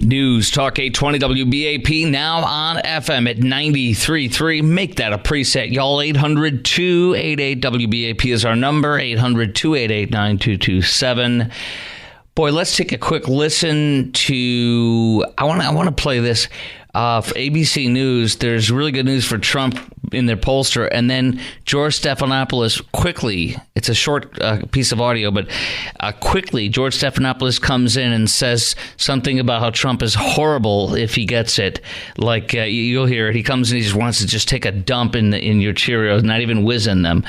News Talk 820 WBAP, now on FM at 93.3. Make that a preset, y'all. 800-288-WBAP is our number. 800-288-9227. Boy, let's take a quick listen to... I want to play this. For ABC News, there's really good news for Trump in their pollster, and then George Stephanopoulos quickly, it's a short piece of audio, but quickly George Stephanopoulos comes in and says something about how Trump is horrible if he gets it. Like you'll hear it. He comes in, he just wants to just take a dump in your Cheerios, not even whiz in them.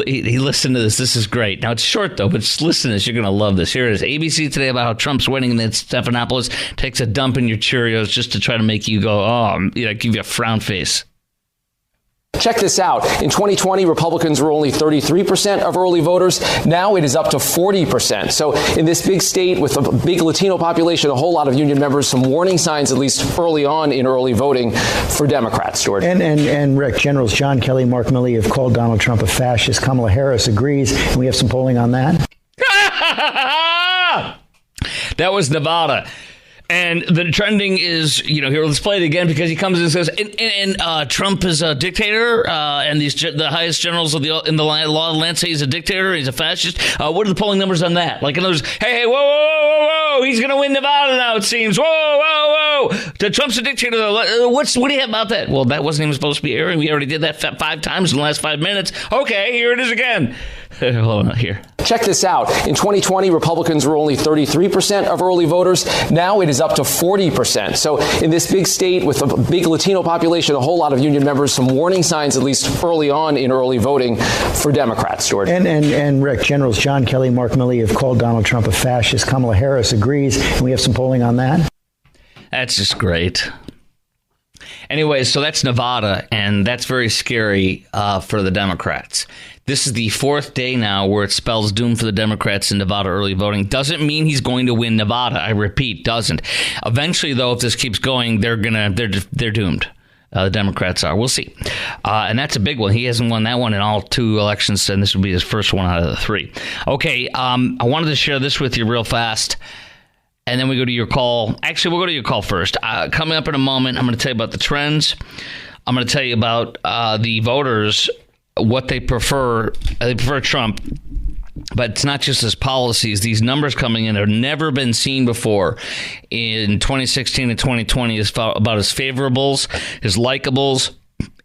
He listened to this. This is great. Now it's short though, but just listen to this. You're going to love this. Here it is. ABC Today about how Trump's winning, and then Stephanopoulos takes a dump in your Cheerios just to try to make you go, give you a frown face. Check this out. In 2020, Republicans were only 33% of early voters. Now it is up to 40%. So in this big state with a big Latino population, a whole lot of union members, some warning signs, at least early on in early voting for Democrats, George. And Rick, Generals John Kelly, Mark Milley have called Donald Trump a fascist. Kamala Harris agrees. And we have some polling on that. That was Nevada. And the trending is, here, let's play it again because he comes in and says, and Trump is a dictator, and the highest generals in the law of the land say he's a dictator, he's a fascist. What are the polling numbers on that? Like, in other words, hey, whoa, he's going to win Nevada now, it seems. Whoa. Trump's a dictator. What do you have about that? Well, that wasn't even supposed to be airing. We already did that 5 times in the last 5 minutes. Okay, here it is again. Hold on here. Check this out. In 2020, Republicans were only 33% of early voters. Now it is up to 40%. So in this big state with a big Latino population, a whole lot of union members, some warning signs, at least early on in early voting for Democrats, George. And Rick, Generals John Kelly, Mark Milley have called Donald Trump a fascist. Kamala Harris agrees. And we have some polling on that. That's just great. Anyway, so that's Nevada, and that's very scary for the Democrats. This is the 4th day now where it spells doom for the Democrats in Nevada early voting. Doesn't mean he's going to win Nevada. I repeat, doesn't. Eventually, though, if this keeps going, they're doomed. The Democrats are. We'll see. And that's a big one. He hasn't won that one in all 2 elections, and this will be his first one out of the 3. Okay, I wanted to share this with you real fast. And then we go to your call. Actually, we'll go to your call first. Coming up in a moment, I'm going to tell you about the trends. I'm going to tell you about the voters, what they prefer. They prefer Trump. But it's not just his policies. These numbers coming in have never been seen before in 2016 and 2020 about his favorables, his likables.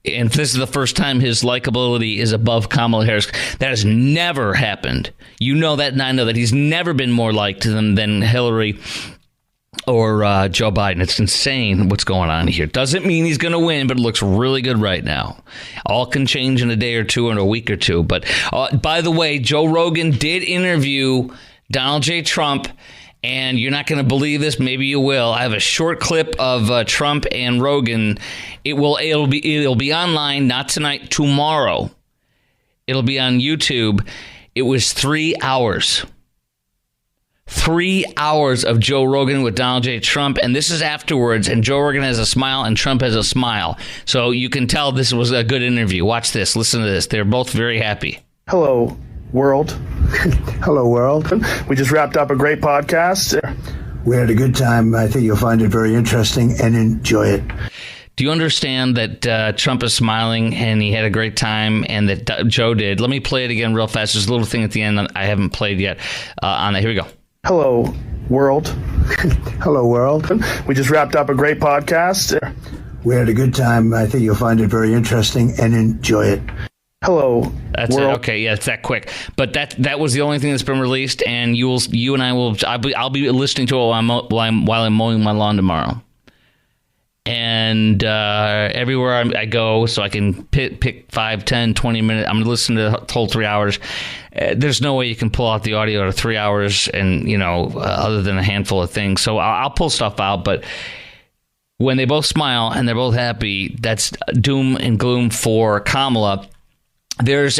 And this is the first time his likability is above Kamala Harris. That has never happened. You know that, and I know that. He's never been more liked than Hillary or Joe Biden. It's insane what's going on here. Doesn't mean he's going to win, but it looks really good right now. All can change in a day or two, in a week or two. But by the way, Joe Rogan did interview Donald J. Trump. And you're not going to believe this. Maybe you will. I have a short clip of Trump and Rogan. It'll be online, not tonight, tomorrow. It'll be on YouTube. It was 3 hours. 3 hours of Joe Rogan with Donald J. Trump. And this is afterwards. And Joe Rogan has a smile and Trump has a smile. So you can tell this was a good interview. Watch this. Listen to this. They're both very happy. Hello, world. Hello, world. We just wrapped up a great podcast. We had a good time. I think you'll find it very interesting and enjoy it. Do you understand that Trump is smiling and he had a great time and that Joe did? Let me play it again real fast. There's a little thing at the end that I haven't played yet on it. Here we go. Hello, world. Hello, world. We just wrapped up a great podcast. We had a good time. I think you'll find it very interesting and enjoy it. Hello. That's world. It. Okay, yeah, it's that quick. But that was the only thing that's been released, and I'll be listening to it while I'm mowing my lawn tomorrow. And everywhere I go, so I can pick 5, 10, 20 minutes. I'm going to listen to the whole 3 hours. There's no way you can pull out the audio out of 3 hours, and other than a handful of things. So I'll pull stuff out, but when they both smile and they're both happy, that's doom and gloom for Kamala. There's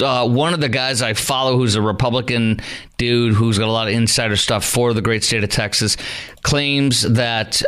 one of the guys I follow who's a Republican dude who's got a lot of insider stuff for the great state of Texas, claims that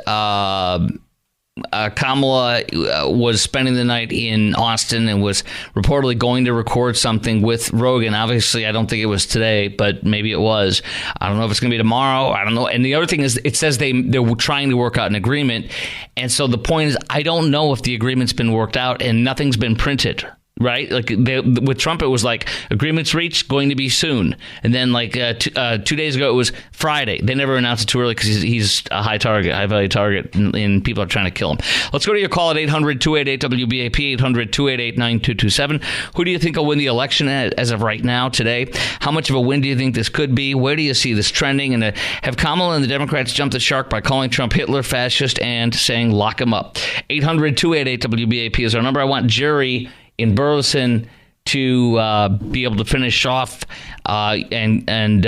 Kamala was spending the night in Austin and was reportedly going to record something with Rogan. Obviously, I don't think it was today, but maybe it was. I don't know if it's going to be tomorrow. I don't know. And the other thing is, it says they're trying to work out an agreement. And so the point is, I don't know if the agreement's been worked out and nothing's been printed. Right? Like with Trump, it was like agreements reached, going to be soon. And then 2 days ago, it was Friday. They never announced it too early because he's a high value target, and people are trying to kill him. Let's go to your call at 800-288-WBAP, 800-288-9227. Who do you think will win the election as of right now, today? How much of a win do you think this could be? Where do you see this trending? And have Kamala and the Democrats jumped the shark by calling Trump Hitler, fascist, and saying lock him up? 800-288-WBAP is our number. I want Jerry in Burleson to be able to finish off, and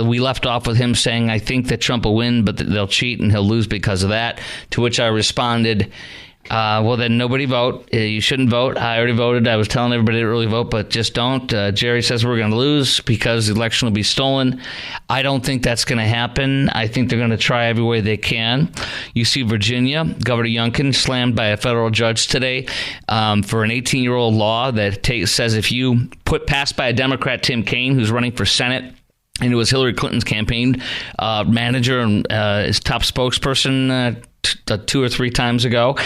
we left off with him saying, I think that Trump will win, but they'll cheat and he'll lose because of that, to which I responded, well, then nobody vote. You shouldn't vote. I already voted. I was telling everybody to really vote, but just don't. Jerry says we're going to lose because the election will be stolen. I don't think that's going to happen. I think they're going to try every way they can. You see Virginia, Governor Youngkin slammed by a federal judge today for an 18-year-old law that says if you passed by a Democrat, Tim Kaine, who's running for Senate, and it was Hillary Clinton's campaign manager and his top spokesperson 2 or 3 times ago.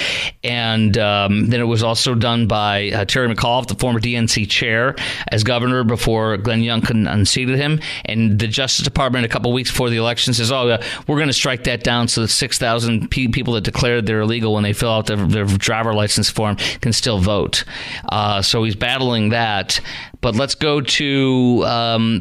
And then it was also done by Terry McAuliffe, the former DNC chair, as governor before Glenn Youngkin unseated him. And the Justice Department, a couple of weeks before the election, says, we're going to strike that down so that 6,000 people that declared they're illegal when they fill out their driver license form can still vote. So he's battling that. But let's go to.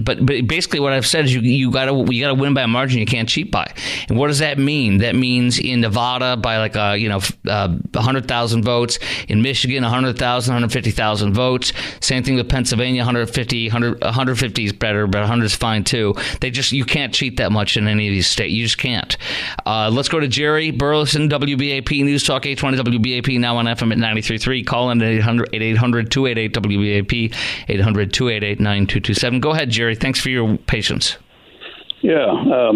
But basically, what I've said is you got to win by a margin you can't cheat by. And what does that mean? That means in Nevada by 100,000 votes. In Michigan, 100,000, 150,000 votes. Same thing with Pennsylvania, 150 is better, but 100 is fine too. You can't cheat that much in any of these states. You just can't. Let's go to Jerry Burleson, WBAP News Talk 820 WBAP, now on FM at 93.3. Call in at 800-288-WBAP, 800-288-9227. Go ahead, Jerry. Thanks for your patience. Yeah.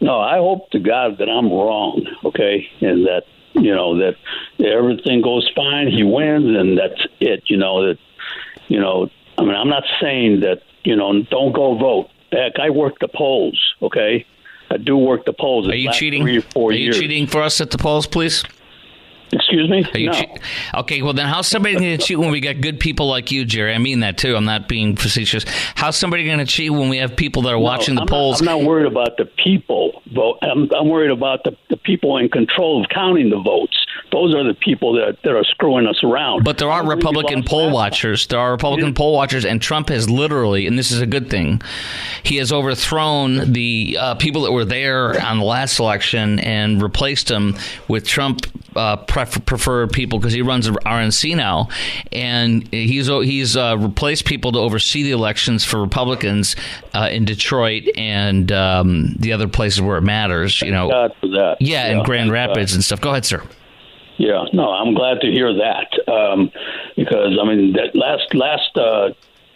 No, I hope to God that I'm wrong, okay, and that, that everything goes fine, he wins, and that's it, I'm not saying that, don't go vote. Heck, I work the polls, okay? I do work the polls. Are you cheating? 3 or 4 years. Are you cheating for us at the polls, please? Excuse me? No. Okay, well then how's somebody going to cheat when we got good people like you, Jerry? I mean that too. I'm not being facetious. How's somebody going to cheat when we have people that are watching the polls? I'm not worried about the people vote. I'm worried about the people in control of counting the votes. Those are the people that are screwing us around. But there are Republican poll watchers. There are Republican poll watchers, and Trump has literally, and this is a good thing, he has overthrown the people that were there on the last election and replaced them with Trump preferred people, because he runs RNC now, and he's replaced people to oversee the elections for Republicans in Detroit and the other places where it matters. Thank God for that. Yeah, and Grand Rapids and stuff. Go ahead, sir. Yeah, no, I'm glad to hear that, because that last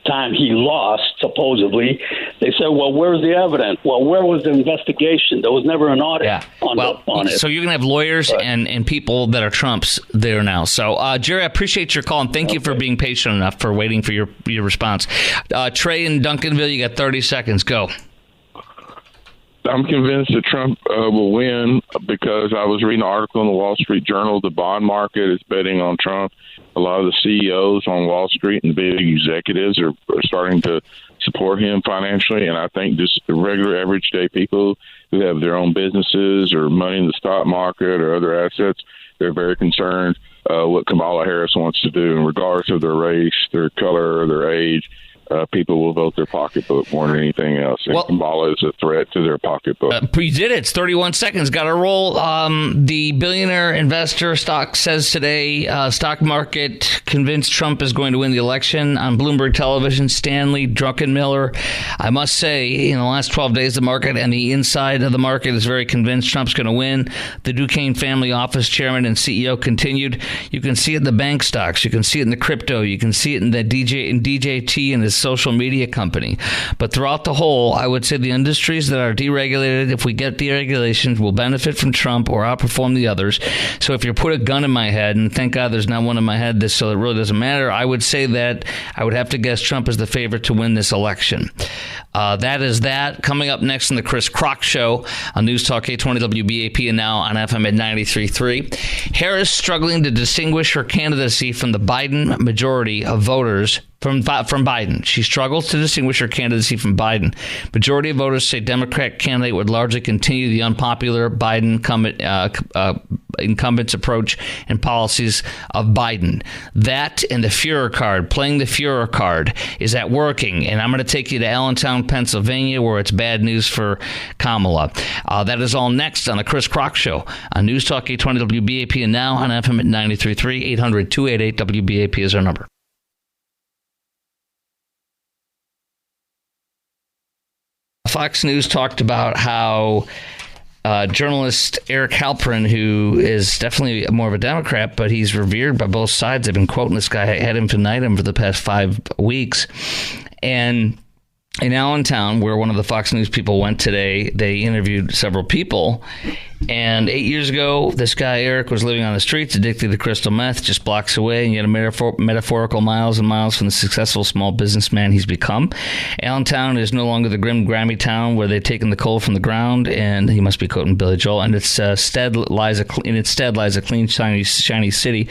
time he lost, supposedly, they said, well, where's the evidence? Well, where was the investigation? There was never an audit on it. So you're going to have lawyers and people that are Trumps there now. So, Jerry, I appreciate your call, and thank you for being patient enough for waiting for your response. Trey in Duncanville, you got 30 seconds. Go. I'm convinced that Trump will win because I was reading an article in the Wall Street Journal. The bond market is betting on Trump. A lot of the CEOs on Wall Street and big executives are starting to support him financially. And I think just the regular average day people who have their own businesses or money in the stock market or other assets, they're very concerned what Kamala Harris wants to do. And regardless of their race, their color, or their age, people will vote their pocketbook more than anything else. And Kamala is a threat to their pocketbook. You did it. It's 31 seconds. Got to roll. The billionaire investor stock says today, stock market convinced Trump is going to win the election. On Bloomberg Television, Stanley Druckenmiller. I must say, in the last 12 days, the market and the inside of the market is very convinced Trump's going to win. The Duquesne family office chairman and CEO continued. You can see it in the bank stocks. You can see it in the crypto. You can see it in the DJT and the this social media company. But throughout the whole, I would say the industries that are deregulated, if we get deregulations, will benefit from Trump or outperform the others. So if you put a gun in my head, and thank God there's not one in my head, so it really doesn't matter, I would say that I would have to guess Trump is the favorite to win this election. That is that. Coming up next on the Chris Crock Show on News Talk 820 WBAP and now on FM at 93.3. Harris struggling to distinguish her candidacy from the Biden majority of voters from Biden. She struggles to distinguish her candidacy from Biden. Majority of voters say Democrat candidate would largely continue the unpopular Biden incumbent's approach and policies of Biden. That and the Führer card, playing the Führer card, is that working? And I'm going to take you to Allentown, Pennsylvania, where it's bad news for Kamala. That is all next on the Chris Crock Show on News Talk 820 WBAP and now on FM at 93.3. 800-288 WBAP is our number. Fox News talked about how journalist Eric Halperin, who is definitely more of a Democrat, but he's revered by both sides. I've been quoting this guy ad infinitum for the past 5 weeks. And in Allentown, where one of the Fox News people went today, they interviewed several people. And 8 years ago, this guy, Eric, was living on the streets, addicted to crystal meth, just blocks away, and yet a metaphorical miles and miles from the successful small businessman he's become. Allentown is no longer the grim, grimy town where they've taken the coal from the ground, and he must be quoting Billy Joel, and its stead lies a clean, shiny city,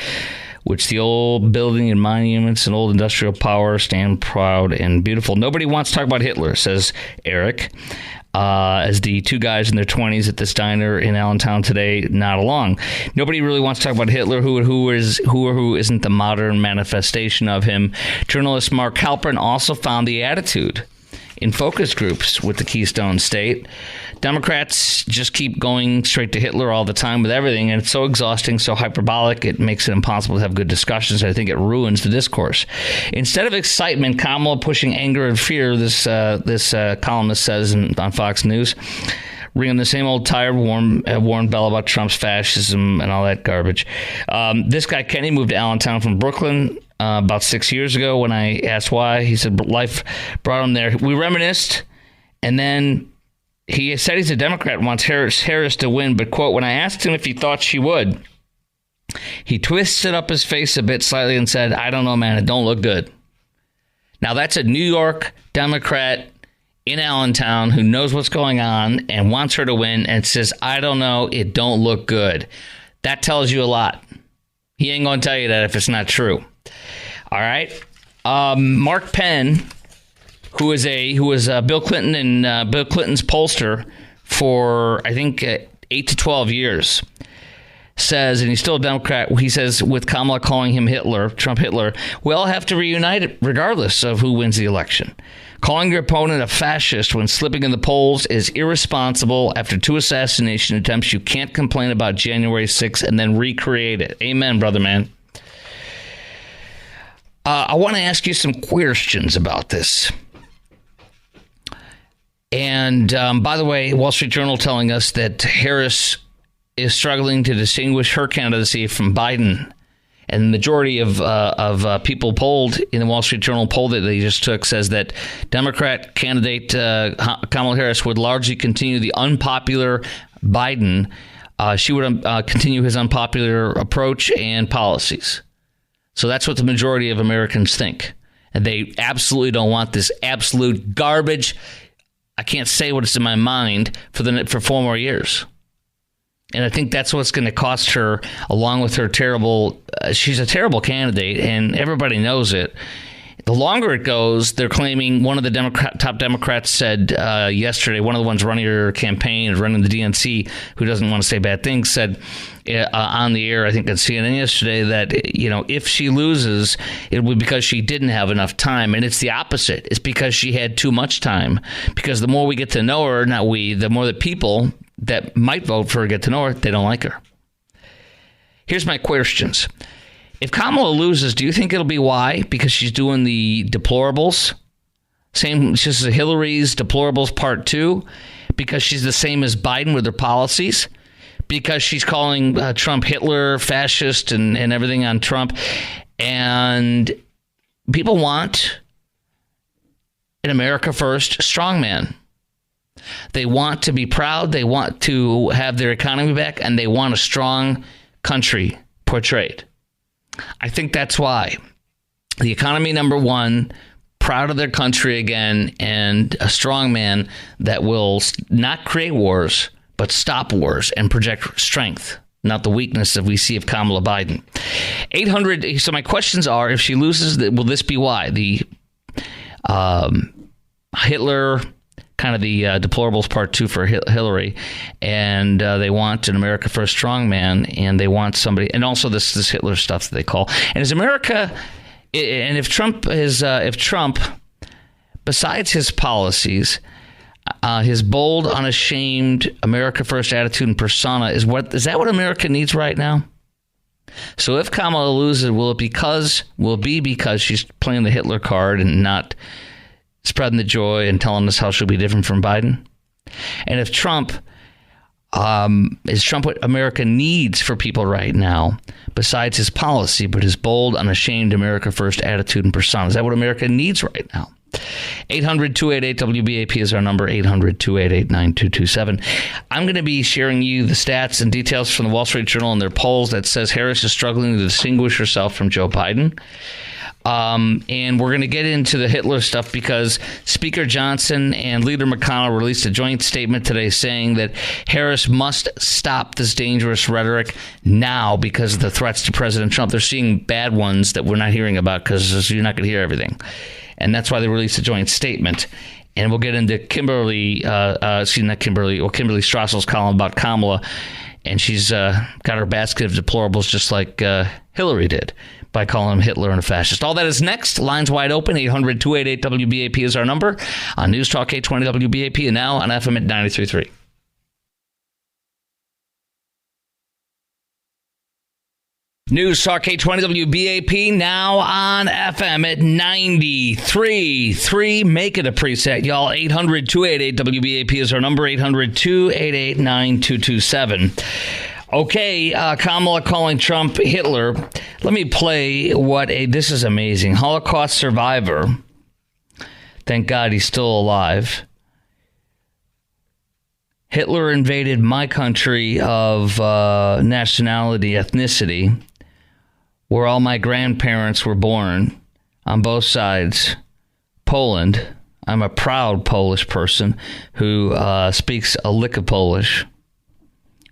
which the old building and monuments and old industrial power stand proud and beautiful. Nobody wants to talk about Hitler, says Eric, as the two guys in their 20s at this diner in Allentown today nod along. Nobody really wants to talk about Hitler, who isn't the modern manifestation of him. Journalist Mark Halperin also found the attitude in focus groups with the Keystone State. Democrats just keep going straight to Hitler all the time with everything, and it's so exhausting, so hyperbolic, it makes it impossible to have good discussions. I think it ruins the discourse. Instead of excitement, Kamala pushing anger and fear, this columnist says on Fox News, ringing the same old tired, warm bell about Trump's fascism and all that garbage. This guy, Kenny, moved to Allentown from Brooklyn about 6 years ago. When I asked why, he said life brought him there. We reminisced, and then he said he's a Democrat, wants Harris to win, but, quote, when I asked him if he thought she would, he twisted up his face a bit slightly and said, I don't know, man, it don't look good. Now, that's a New York Democrat in Allentown who knows what's going on and wants her to win and says, I don't know, it don't look good. That tells you a lot. He ain't going to tell you that if it's not true. All right. Mark Penn, who was Bill Clinton and Bill Clinton's pollster for, I think, 8 to 12 years, says, and he's still a Democrat, he says, with Kamala calling him Hitler, Trump Hitler, we all have to reunite it regardless of who wins the election. Calling your opponent a fascist when slipping in the polls is irresponsible. After 2 assassination attempts, you can't complain about January 6th and then recreate it. Amen, brother man. I want to ask you some questions about this. And by the way, Wall Street Journal telling us that Harris is struggling to distinguish her candidacy from Biden. And the majority of people polled in the Wall Street Journal poll that they just took says that Democrat candidate Kamala Harris would largely continue the unpopular Biden. She would continue his unpopular approach and policies. So that's what the majority of Americans think. And they absolutely don't want this absolute garbage. I can't say what's in my mind for 4 more years. And I think that's what's going to cost her, along with her terrible, she's a terrible candidate, and everybody knows it. The longer it goes, they're claiming, one of the top Democrats said yesterday, one of the ones running her campaign, running the DNC, who doesn't want to say bad things, said on the air, I think on CNN yesterday, that, if she loses, it would be because she didn't have enough time. And it's the opposite. It's because she had too much time. Because the more we get to know her, the more the people that might vote for her get to know her, they don't like her. Here's my questions. If Kamala loses, do you think it'll be why? Because she's doing the deplorables? Same, she's Hillary's deplorables part 2? Because she's the same as Biden with her policies? Because she's calling Trump Hitler, fascist, and everything on Trump? And people want an America First strongman. They want to be proud. They want to have their economy back, and they want a strong country portrayed. I think that's why. The economy, number one, proud of their country again, and a strong man that will not create wars, but stop wars and project strength, not the weakness that we see of Kamala Biden. 800. So my questions are, if she loses, will this be why? The Hitler, kind of the deplorables part 2 for Hillary, and they want an America First strongman, and they want somebody, and also this Hitler stuff that they call. And is America, and if Trump, besides his policies, his bold, unashamed America First attitude and persona is that what America needs right now? So if Kamala loses, will it be because she's playing the Hitler card and not spreading the joy and telling us how she'll be different from Biden? And if Trump, is Trump what America needs for people right now, besides his policy, but his bold, unashamed America First attitude and persona? Is that what America needs right now? 800-288-WBAP is our number, 800-288-9227. I'm going to be sharing you the stats and details from the Wall Street Journal and their polls that says Harris is struggling to distinguish herself from Joe Biden. And we're going to get into the Hitler stuff because Speaker Johnson and Leader McConnell released a joint statement today saying that Harris must stop this dangerous rhetoric now because of the threats to President Trump. They're seeing bad ones that we're not hearing about because you're not going to hear everything. And that's why they released a joint statement. And we'll get into Kimberly Strassel's column about Kamala. And she's got her basket of deplorables just like Hillary did by calling him Hitler and a fascist. All that is next. Lines wide open. 800-288-WBAP is our number on News Talk 820 WBAP and now on FM at 93.3. News Talk 820 WBAP now on FM at 93.3. Make it a preset, y'all. 800-288-WBAP is our number. 800-288-9227. Okay, Kamala calling Trump Hitler. Let me play this is amazing. Holocaust survivor. Thank God he's still alive. Hitler invaded my country of nationality, ethnicity, where all my grandparents were born on both sides. Poland. I'm a proud Polish person who speaks a lick of Polish.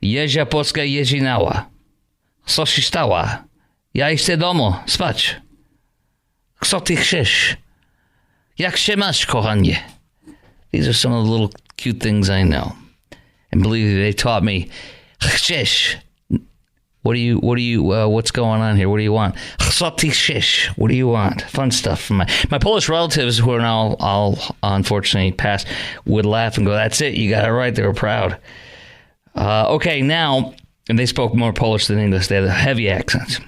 Jezia Polska jezinała. Co się stała? Ja idę domu spać. Co ty chcesz? Jak się masz, kochanie? These are some of the little cute things I know. And believe me, they taught me. Chcesz. What's going on here? What do you want? Co ty chcesz? What do you want? Fun stuff from my Polish relatives who are now all unfortunately passed would laugh and go, that's it. You got it right. They were proud. Okay, now, and they spoke more Polish than English. They had heavy accents,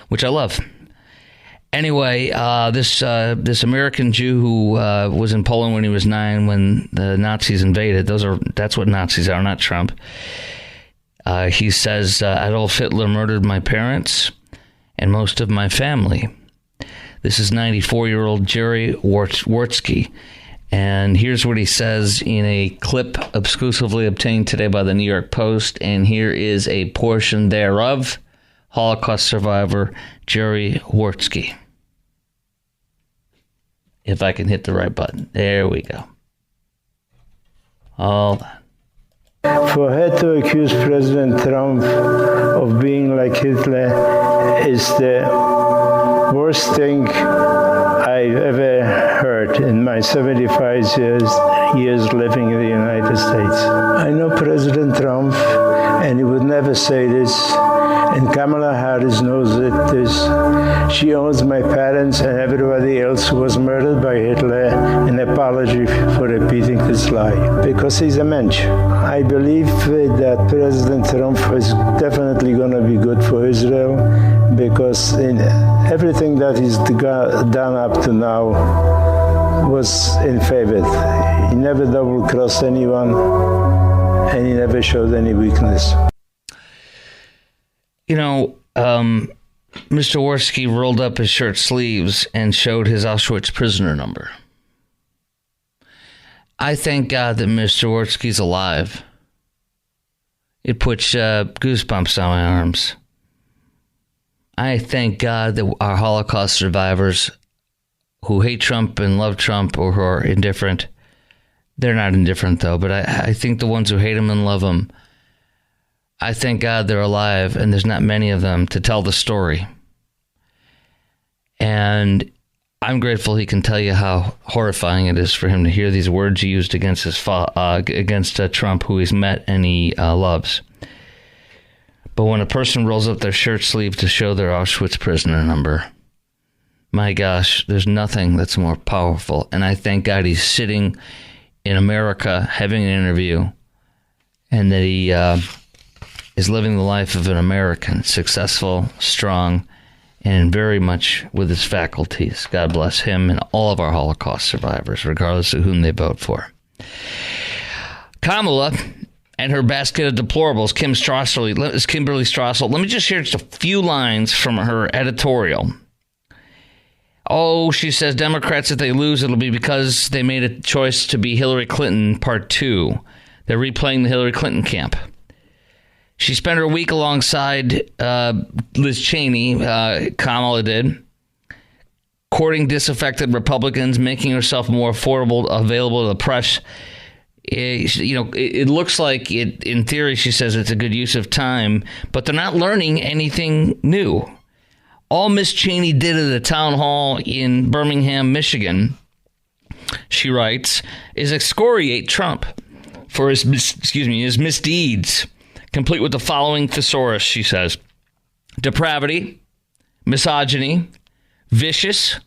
which I love. Anyway, this American Jew who was in Poland when he was 9 when the Nazis invaded. That's what Nazis are, not Trump. He says Adolf Hitler murdered my parents and most of my family. This is 94-year-old Jerry Wartsky. And here's what he says in a clip exclusively obtained today by the New York Post. And here is a portion thereof. Holocaust survivor Jerry Wartsky. If I can hit the right button. There we go. Hold on. For her to accuse President Trump of being like Hitler is the worst thing I've ever heard in my 75 years living in the United States. I know President Trump, and he would never say this, and Kamala Harris knows this. She owes my parents and everybody else who was murdered by Hitler an apology for repeating this lie, because he's a mensch. I believe that President Trump is definitely going to be good for Israel, because in everything that he's done up to now was in favor. He never double-crossed anyone, and he never showed any weakness. You know, Mr. Warski rolled up his shirt sleeves and showed his Auschwitz prisoner number. I thank God that Mr. Jaworski's alive. It puts goosebumps on my arms. I thank God that our Holocaust survivors who hate Trump and love Trump or who are indifferent, they're not indifferent though, but I think the ones who hate him and love him, I thank God they're alive and there's not many of them to tell the story. And I'm grateful he can tell you how horrifying it is for him to hear these words used against against Trump, who he's met and he loves. But when a person rolls up their shirt sleeve to show their Auschwitz prisoner number, my gosh, there's nothing that's more powerful. And I thank God he's sitting in America having an interview and that he is living the life of an American, successful, strong, and very much with his faculties. God bless him and all of our Holocaust survivors, regardless of whom they vote for. Kamala and her basket of deplorables, Kimberly Strassel. Let me just hear just a few lines from her editorial. Oh, she says, Democrats, if they lose, it'll be because they made a choice to be Hillary Clinton Part 2. They're replaying the Hillary Clinton camp. She spent her week alongside Liz Cheney, Kamala did, courting disaffected Republicans, making herself more available to the press. It looks like it, in theory, she says it's a good use of time, but they're not learning anything new. All Miss Cheney did at a town hall in Birmingham, Michigan, she writes, is excoriate Trump for his misdeeds, complete with the following thesaurus, she says: depravity, misogyny, vicious,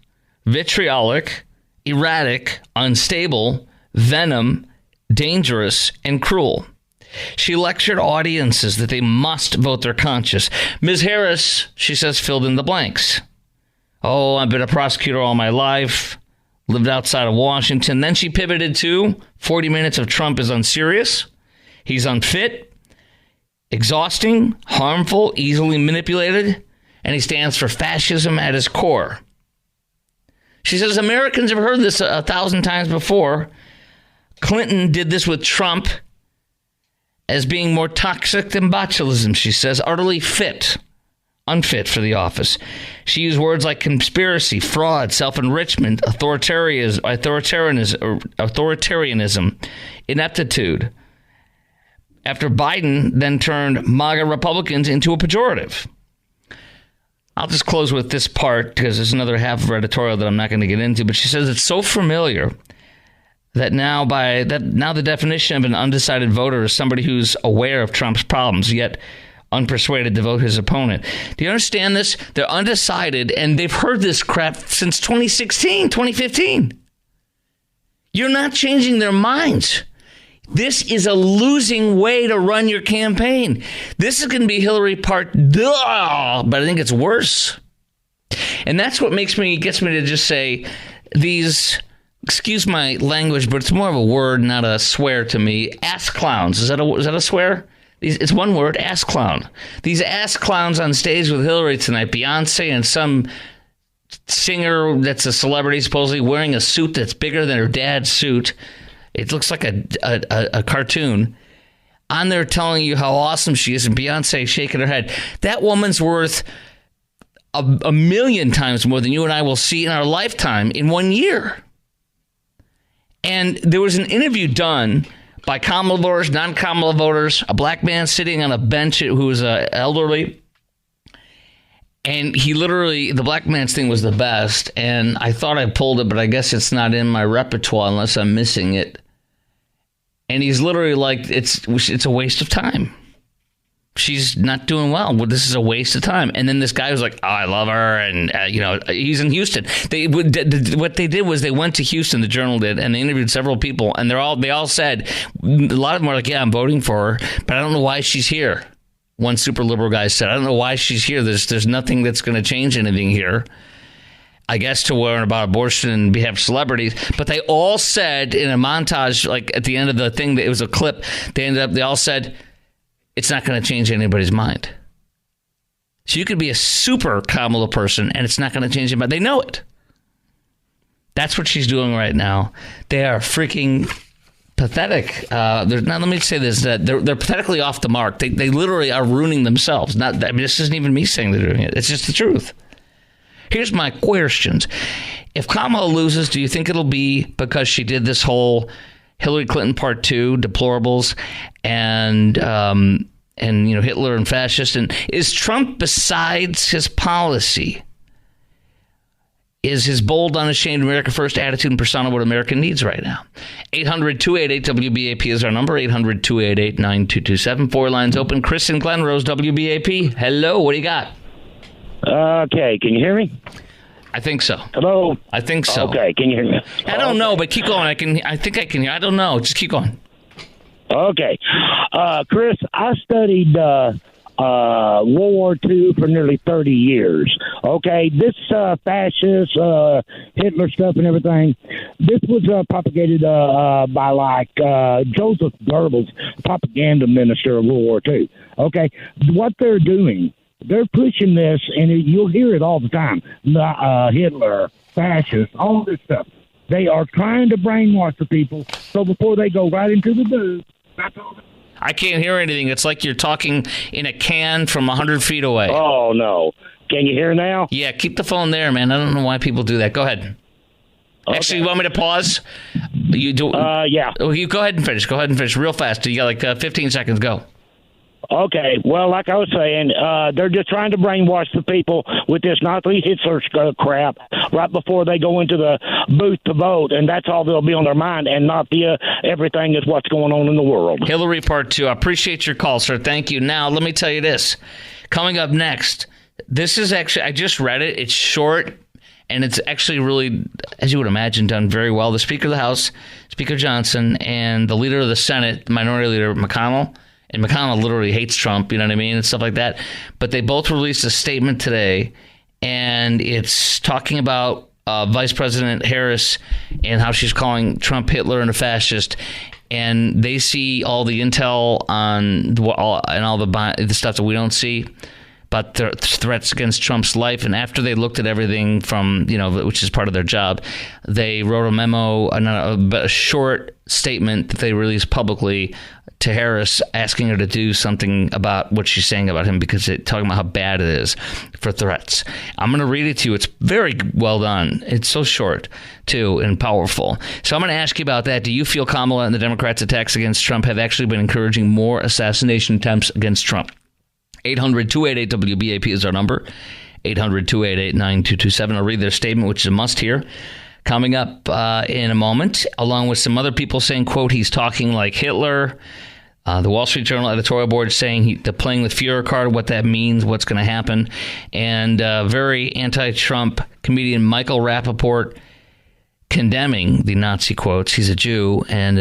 vitriolic, erratic, unstable, venom, dangerous, and cruel. She lectured audiences that they must vote their conscience. Ms. Harris, she says, filled in the blanks. Oh, I've been a prosecutor all my life, lived outside of Washington. Then she pivoted to 40 minutes of Trump is unserious. He's unfit, exhausting, harmful, easily manipulated, and he stands for fascism at his core. She says Americans have heard this 1,000 times before. Clinton did this with Trump as being more toxic than botulism, she says, utterly unfit for the office. She used words like conspiracy, fraud, self-enrichment, authoritarianism, ineptitude. After Biden then turned MAGA Republicans into a pejorative. I'll just close with this part because there's another half of her editorial that I'm not going to get into, but she says it's so familiar that now the definition of an undecided voter is somebody who's aware of Trump's problems, yet unpersuaded to vote his opponent. Do you understand this? They're undecided, and they've heard this crap since 2016, 2015. You're not changing their minds. This is a losing way to run your campaign. This is going to be Hillary Part 2, but I think it's worse. And that's what gets me to just say these, excuse my language, but it's more of a word, not a swear to me, ass clowns. Is that a swear? It's one word, ass clown. These ass clowns on stage with Hillary tonight, Beyonce and some singer that's a celebrity supposedly wearing a suit that's bigger than her dad's suit. It looks like a cartoon. On there telling you how awesome she is, and Beyonce shaking her head. That woman's worth a million times more than you and I will see in our lifetime in 1 year. And there was an interview done by Kamala voters, non-Kamala voters, a black man sitting on a bench who was elderly. And he literally, the black man's thing was the best. And I thought I pulled it, but I guess it's not in my repertoire unless I'm missing it. And he's literally like, it's a waste of time. She's not doing well. Well, this is a waste of time. And then this guy was like, oh, I love her. And, he's in Houston. What they did was they went to Houston, the Journal did, and they interviewed several people. And they all said, a lot of them were like, yeah, I'm voting for her, but I don't know why she's here. One super liberal guy said, I don't know why she's here. There's nothing that's going to change anything here. I guess to learn about abortion and behalf of celebrities. But they all said in a montage, like at the end of the thing, it was a clip, they all said, it's not going to change anybody's mind. So you could be a super Kamala person and it's not going to change your mind. They know it. That's what she's doing right now. They are freaking pathetic. Now, let me say this: that they're pathetically off the mark. They literally are ruining themselves. This isn't even me saying they're doing it. It's just the truth. Here's my questions: if Kamala loses, do you think it'll be because she did this whole Hillary Clinton Part 2 deplorables and Hitler and fascist? And is Trump, besides his policy, is his bold, unashamed America First attitude and persona what America needs right now? 800-288-WBAP is our number. 800-288-9227. 4 lines open. Chris in Glen Rose, WBAP. Hello, what do you got? Okay, can you hear me? I think so. Hello? I think so. Okay, can you hear me? I don't know, but keep going. I think I can hear. I don't know. Just keep going. Okay. Chris, I studied World War II for nearly 30 years. Okay, this fascist Hitler stuff and everything, this was propagated by Joseph Goebbels, propaganda minister of World War II. Okay, what they're doing, they're pushing this, and you'll hear it all the time. Hitler, fascist, all this stuff. They are trying to brainwash the people, so before they go right into the booth, that's all. I can't hear anything. It's like you're talking in a can from 100 feet away. Oh, no. Can you hear now? Yeah, keep the phone there, man. I don't know why people do that. Go ahead. Okay. Actually, you want me to pause? You do? Yeah. Oh, you go ahead and finish. Go ahead and finish real fast. You got like 15 seconds. Go. Okay, well, like I was saying, they're just trying to brainwash the people with this Nazi Hitler crap right before they go into the booth to vote, and that's all that'll be on their mind, and not the everything is what's going on in the world. Hillary Part 2. I appreciate your call, sir. Thank you. Now, let me tell you this. Coming up next, this is actually, I just read it. It's short, and it's actually really, as you would imagine, done very well. The Speaker of the House, Speaker Johnson, and the leader of the Senate, Minority Leader McConnell, and McConnell literally hates Trump, you know what I mean, and stuff like that. But they both released a statement today, and it's talking about Vice President Harris and how she's calling Trump Hitler and a fascist. And they see all the intel on all the stuff that we don't see, but the threats against Trump's life. And after they looked at everything from, which is part of their job, they wrote a memo, a short statement that they released publicly to Harris, asking her to do something about what she's saying about him, because it's talking about how bad it is for threats. I'm going to read it to you. It's very well done. It's so short, too, and powerful. So I'm going to ask you about that. Do you feel Kamala and the Democrats' attacks against Trump have actually been encouraging more assassination attempts against Trump? 800-288-WBAP is our number. 800-288-9227. I'll read their statement, which is a must-hear, coming up in a moment, along with some other people saying, quote, he's talking like Hitler. The Wall Street Journal editorial board saying they're playing the Führer card, what that means, what's going to happen. And very anti-Trump comedian Michael Rappaport condemning the Nazi quotes. He's a Jew and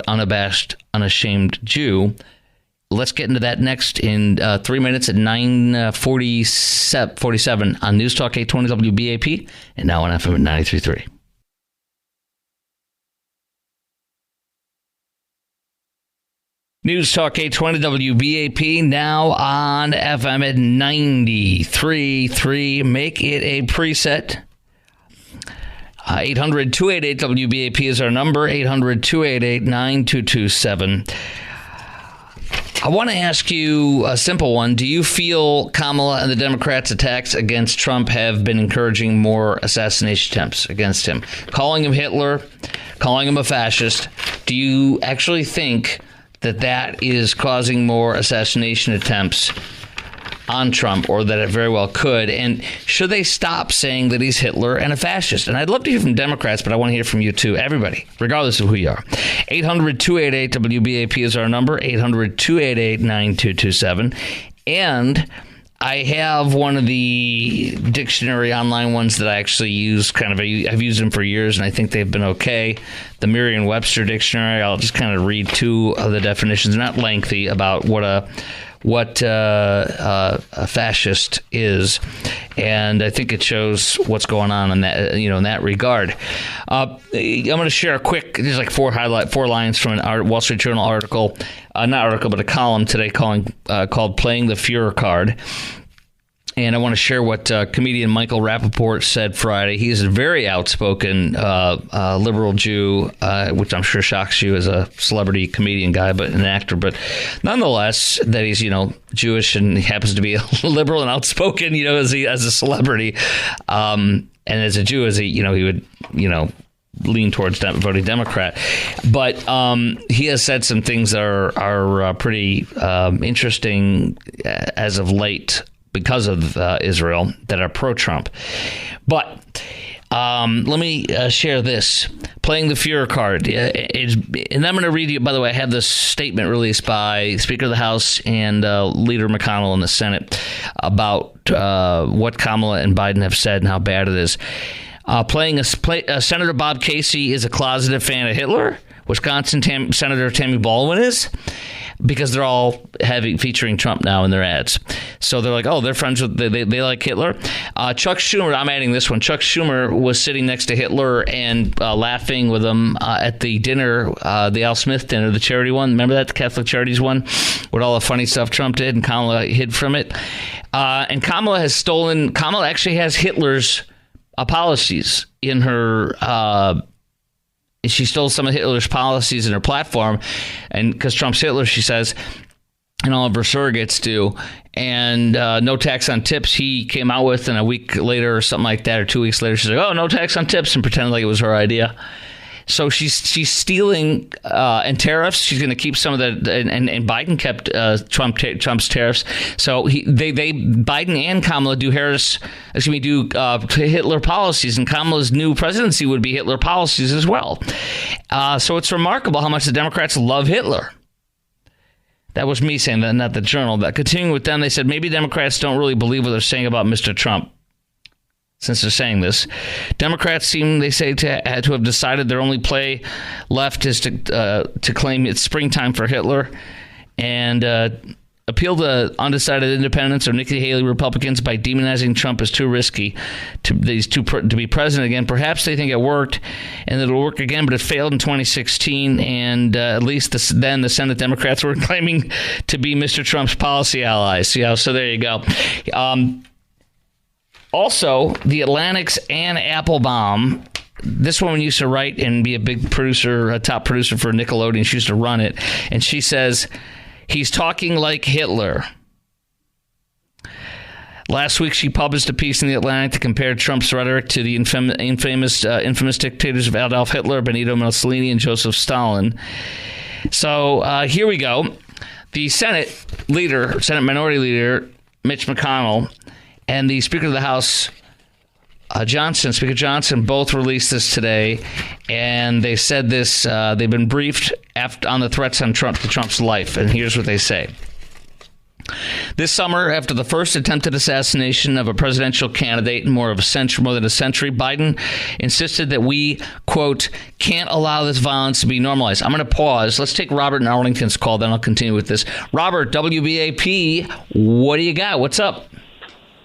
unabashed, unashamed Jew. Let's get into that next in 3 minutes at 9:47 on News Talk 820 WBAP and now on FM at 93.3. News Talk 820 WBAP, now on FM at 93.3. Make it a preset. 800-288-WBAP is our number, 800-288-9227. I want to ask you a simple one. Do you feel Kamala and the Democrats' attacks against Trump have been encouraging more assassination attempts against him? Calling him Hitler, calling him a fascist. Do you actually think that is causing more assassination attempts on Trump, or that it very well could? And should they stop saying that he's Hitler and a fascist? And I'd love to hear from Democrats, but I want to hear from you too, everybody, regardless of who you are. 800-288-WBAP is our number, 800-288-9227. And I have one of the dictionary online ones that I actually use. I've used them for years, and I think they've been okay. The Merriam-Webster dictionary. I'll just kind of read two of the definitions, not lengthy, about what a fascist is, and I think it shows what's going on in that, in that regard. I'm going to share a quick, there's like four lines from an Wall Street Journal article, not article, but a column today called "Playing the Führer Card." And I want to share what comedian Michael Rappaport said Friday. He is a very outspoken liberal Jew, which I'm sure shocks you as a celebrity comedian guy, but an actor. But nonetheless, that he's Jewish and he happens to be a liberal and outspoken, as a celebrity, and as a Jew, he would lean towards voting Democrat. But he has said some things that are pretty interesting as of late, because of Israel, that are pro-Trump. But let me share this. Playing the Führer card. And I'm going to read you, by the way, I have this statement released by Speaker of the House and Leader McConnell in the Senate about what Kamala and Biden have said and how bad it is. Senator Bob Casey is a closeted fan of Hitler. Wisconsin Senator Tammy Baldwin is, because they're all featuring Trump now in their ads. So they're like, oh, they're friends with, they like Hitler. Chuck Schumer, I'm adding this one. Chuck Schumer was sitting next to Hitler and laughing with him at the dinner, the Al Smith dinner, the charity one. Remember that, the Catholic Charities one, with all the funny stuff Trump did and Kamala hid from it. And Kamala actually has Hitler's policies in her. She stole some of Hitler's policies in her platform, and because Trump's Hitler, she says, and all of her surrogates do. And no tax on tips he came out with, and a week later or something like that, or 2 weeks later, she's like, oh, no tax on tips, and pretended like it was her idea. So she's stealing and tariffs. She's going to keep some of that, and Biden kept Trump's tariffs. So Biden and Kamala do Hitler policies, and Kamala's new presidency would be Hitler policies as well. So it's remarkable how much the Democrats love Hitler. That was me saying that, not the Journal. But continuing with them, they said maybe Democrats don't really believe what they're saying about Mr. Trump. Since they're saying this, Democrats seem, they say, to have decided their only play left is to claim it's springtime for Hitler and appeal to undecided independents or Nikki Haley Republicans by demonizing Trump as too risky to be president again. Perhaps they think it worked and it'll work again, but it failed in 2016. And at least then the Senate Democrats were claiming to be Mr. Trump's policy allies. So there you go. Also, the Atlantic's Ann Applebaum, this woman used to write and be a big producer, a top producer for Nickelodeon. She used to run it. And she says, he's talking like Hitler. Last week, she published a piece in the Atlantic to compare Trump's rhetoric to the infamous dictators of Adolf Hitler, Benito Mussolini, and Joseph Stalin. So here we go. The Senate Minority Leader, Mitch McConnell, and the Speaker of the House, Speaker Johnson, both released this today, and they said this. They've been briefed on the threats on Trump's life, and here's what they say. This summer, after the first attempted assassination of a presidential candidate in more than a century, Biden insisted that we, quote, can't allow this violence to be normalized. I'm going to pause. Let's take Robert in Arlington's call, then I'll continue with this. Robert, WBAP, what do you got? What's up?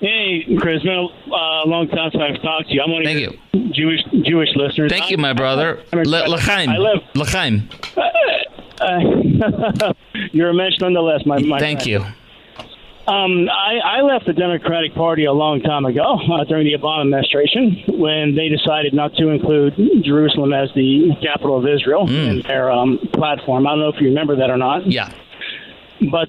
Hey, Chris, been a long time since I've talked to you. I'm one of your Jewish listeners. Thank you, my brother. L'chaim. L'chaim. You're a mensch nonetheless, my Thank friend. you. I left the Democratic Party a long time ago during the Obama administration when they decided not to include Jerusalem as the capital of Israel in their platform. I don't know if you remember that or not. Yeah. But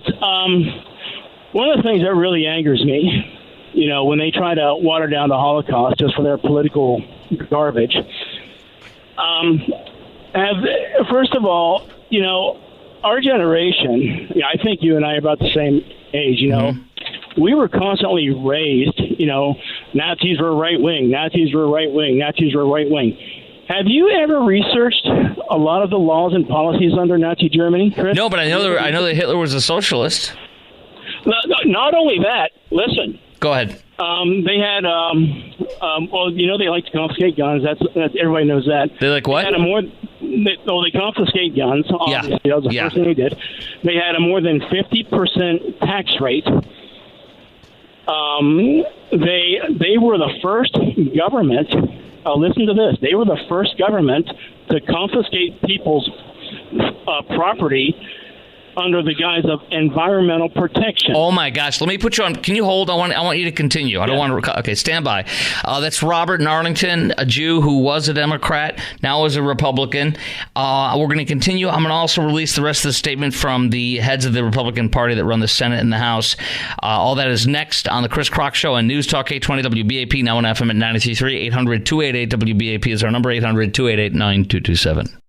one of the things that really angers me, when they try to water down the Holocaust just for their political garbage. First of all, our generation, I think you and I are about the same age, we were constantly raised, Nazis were right wing, Nazis were right wing, Nazis were right wing. Have you ever researched a lot of the laws and policies under Nazi Germany, Chris? No, but I know that Hitler was a socialist. Not only that, listen. Go ahead. They had, they like to confiscate guns. That's everybody knows that. They like what? They confiscate guns. Obviously, that was the first thing they did. They had a more than 50% tax rate. They were the first government. Listen to this. They were the first government to confiscate people's property under the guise of environmental protection. Oh my gosh! Let me put you on. Can you hold? I want you to continue. I don't want to. Okay, stand by. That's Robert in Arlington, a Jew who was a Democrat, now is a Republican. We're going to continue. I'm going to also release the rest of the statement from the heads of the Republican Party that run the Senate and the House. All that is next on the Chris Crock Show on News Talk 820 WBAP, now on FM at 93.3. 800-288 WBAP is our number. 800-288-9227.